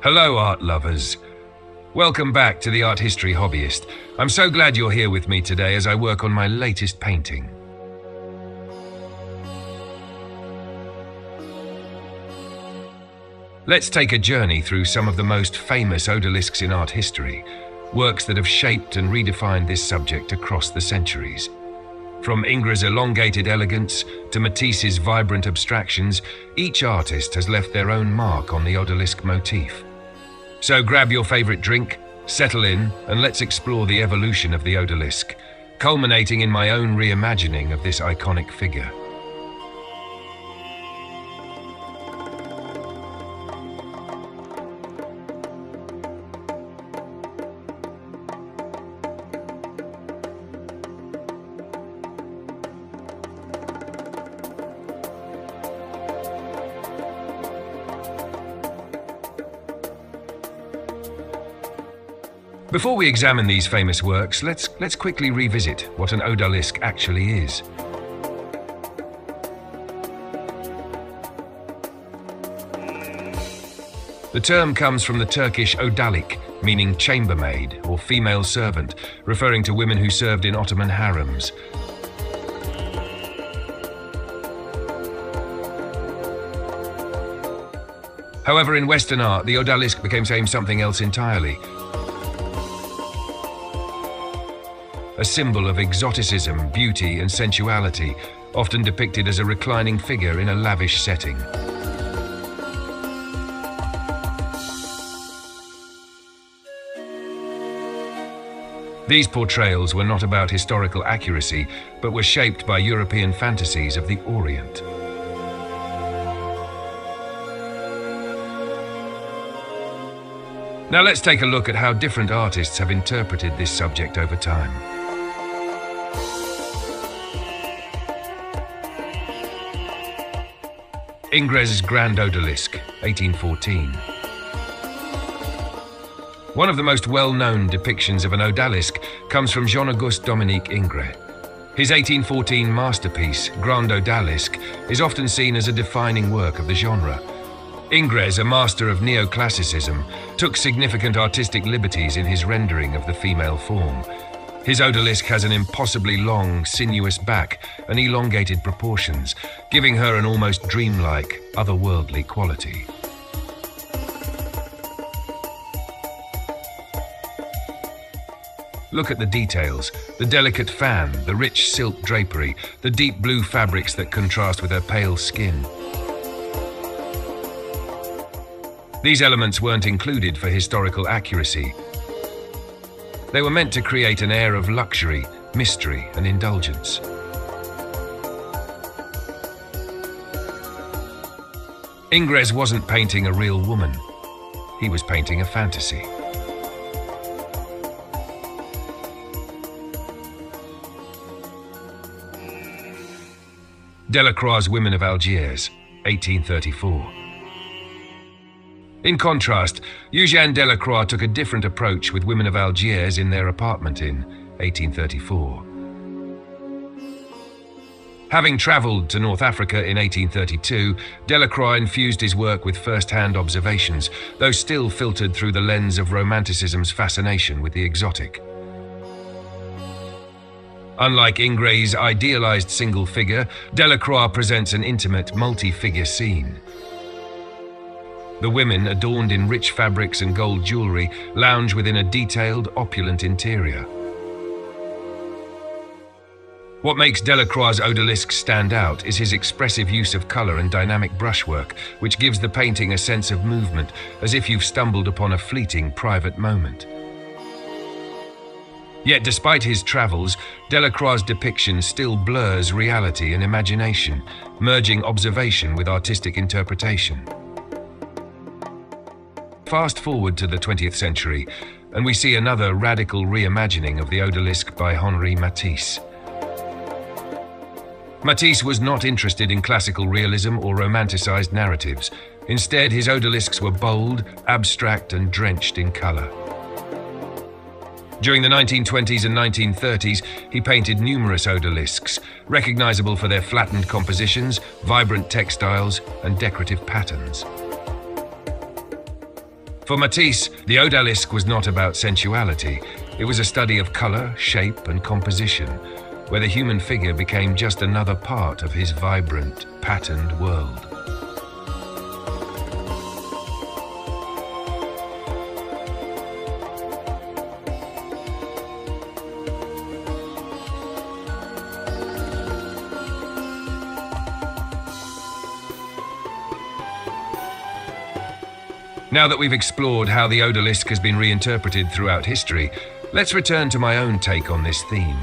Hello, art lovers. Welcome back to the Art History Hobbyist. I'm so glad you're here with me today as I work on my latest painting. Let's take a journey through some of the most famous odalisques in art history, works that have shaped and redefined this subject across the centuries. From Ingres' elongated elegance to Matisse's vibrant abstractions, each artist has left their own mark on the odalisque motif. So grab your favorite drink, settle in, and let's explore the evolution of the odalisque, culminating in my own reimagining of this iconic figure. Before we examine these famous works, let's quickly revisit what an odalisque actually is. The term comes from the Turkish odalik, meaning chambermaid or female servant, referring to women who served in Ottoman harems. However, in Western art, the odalisque became something else entirely. A symbol of exoticism, beauty, and sensuality, often depicted as a reclining figure in a lavish setting. These portrayals were not about historical accuracy, but were shaped by European fantasies of the Orient. Now let's take a look at how different artists have interpreted this subject over time. Ingres' Grand Odalisque, 1814. One of the most well-known depictions of an odalisque comes from Jean-Auguste-Dominique Ingres. His 1814 masterpiece, Grand Odalisque, is often seen as a defining work of the genre. Ingres, a master of neoclassicism, took significant artistic liberties in his rendering of the female form. His odalisque has an impossibly long, sinuous back and elongated proportions, giving her an almost dreamlike, otherworldly quality. Look at the details, the delicate fan, the rich silk drapery, the deep blue fabrics that contrast with her pale skin. These elements weren't included for historical accuracy. They were meant to create an air of luxury, mystery, and indulgence. Ingres wasn't painting a real woman. He was painting a fantasy. Delacroix's Women of Algiers, 1834. In contrast, Eugène Delacroix took a different approach with Women of Algiers in their apartment in 1834. Having traveled to North Africa in 1832, Delacroix infused his work with first-hand observations, though still filtered through the lens of Romanticism's fascination with the exotic. Unlike Ingres' idealized single figure, Delacroix presents an intimate, multi-figure scene. The women, adorned in rich fabrics and gold jewelry, lounge within a detailed, opulent interior. What makes Delacroix's odalisque stand out is his expressive use of color and dynamic brushwork, which gives the painting a sense of movement, as if you've stumbled upon a fleeting, private moment. Yet despite his travels, Delacroix's depiction still blurs reality and imagination, merging observation with artistic interpretation. Fast forward to the 20th century, and we see another radical reimagining of the odalisque by Henri Matisse. Matisse was not interested in classical realism or romanticized narratives. Instead, his odalisques were bold, abstract, and drenched in color. During the 1920s and 1930s, he painted numerous odalisques, recognizable for their flattened compositions, vibrant textiles, and decorative patterns. For Matisse, the Odalisque was not about sensuality. It was a study of color, shape, and composition, where the human figure became just another part of his vibrant, patterned world. Now that we've explored how the Odalisque has been reinterpreted throughout history, let's return to my own take on this theme.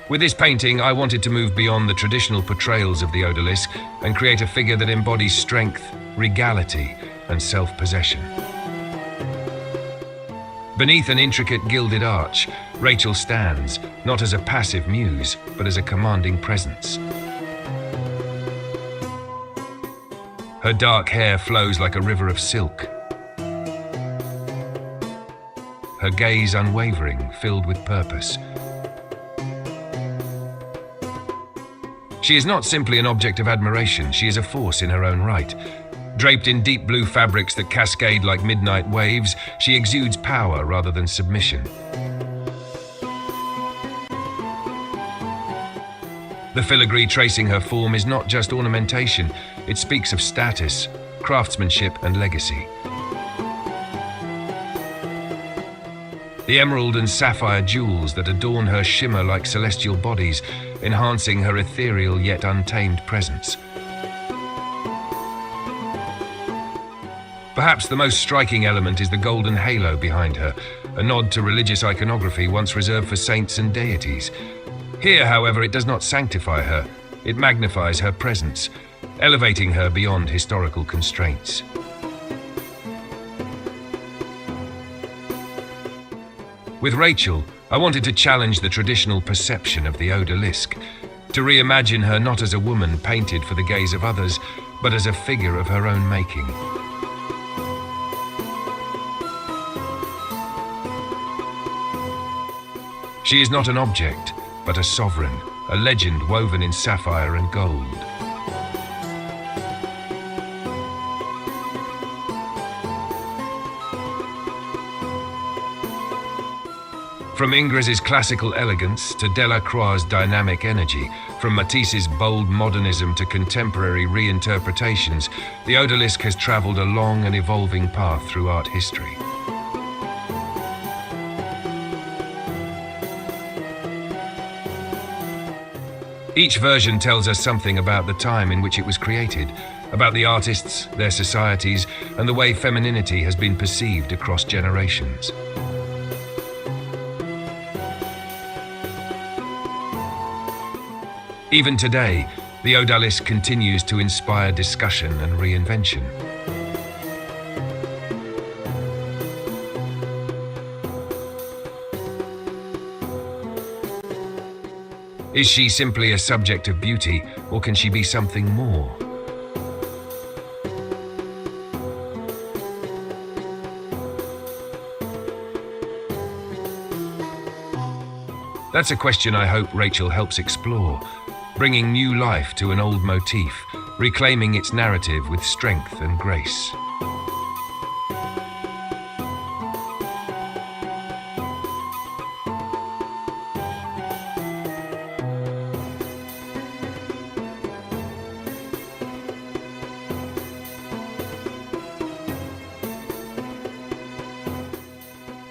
With this painting, I wanted to move beyond the traditional portrayals of the Odalisque and create a figure that embodies strength, regality, and self-possession. Beneath an intricate gilded arch, Rachelle stands, not as a passive muse, but as a commanding presence. Her dark hair flows like a river of silk. Her gaze unwavering, filled with purpose. She is not simply an object of admiration, she is a force in her own right. Draped in deep blue fabrics that cascade like midnight waves, she exudes power rather than submission. The filigree tracing her form is not just ornamentation, it speaks of status, craftsmanship, and legacy. The emerald and sapphire jewels that adorn her shimmer like celestial bodies, enhancing her ethereal yet untamed presence. Perhaps the most striking element is the golden halo behind her, a nod to religious iconography once reserved for saints and deities. Here, however, it does not sanctify her, it magnifies her presence, elevating her beyond historical constraints. With Rachelle, I wanted to challenge the traditional perception of the Odalisque, to reimagine her not as a woman painted for the gaze of others, but as a figure of her own making. She is not an object, but a sovereign, a legend woven in sapphire and gold. From Ingres's classical elegance to Delacroix's dynamic energy, from Matisse's bold modernism to contemporary reinterpretations, the Odalisque has traveled a long and evolving path through art history. Each version tells us something about the time in which it was created, about the artists, their societies, and the way femininity has been perceived across generations. Even today, the Odalisque continues to inspire discussion and reinvention. Is she simply a subject of beauty, or can she be something more? That's a question I hope Rachelle helps explore, bringing new life to an old motif, reclaiming its narrative with strength and grace.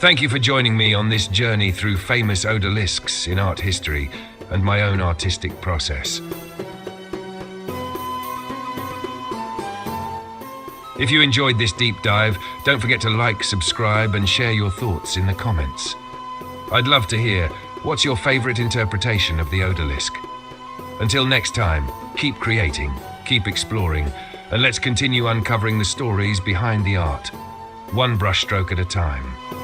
Thank you for joining me on this journey through famous Odalisques in art history and my own artistic process. If you enjoyed this deep dive, don't forget to like, subscribe, and share your thoughts in the comments. I'd love to hear, what's your favorite interpretation of the Odalisque? Until next time, keep creating, keep exploring, and let's continue uncovering the stories behind the art, one brushstroke at a time.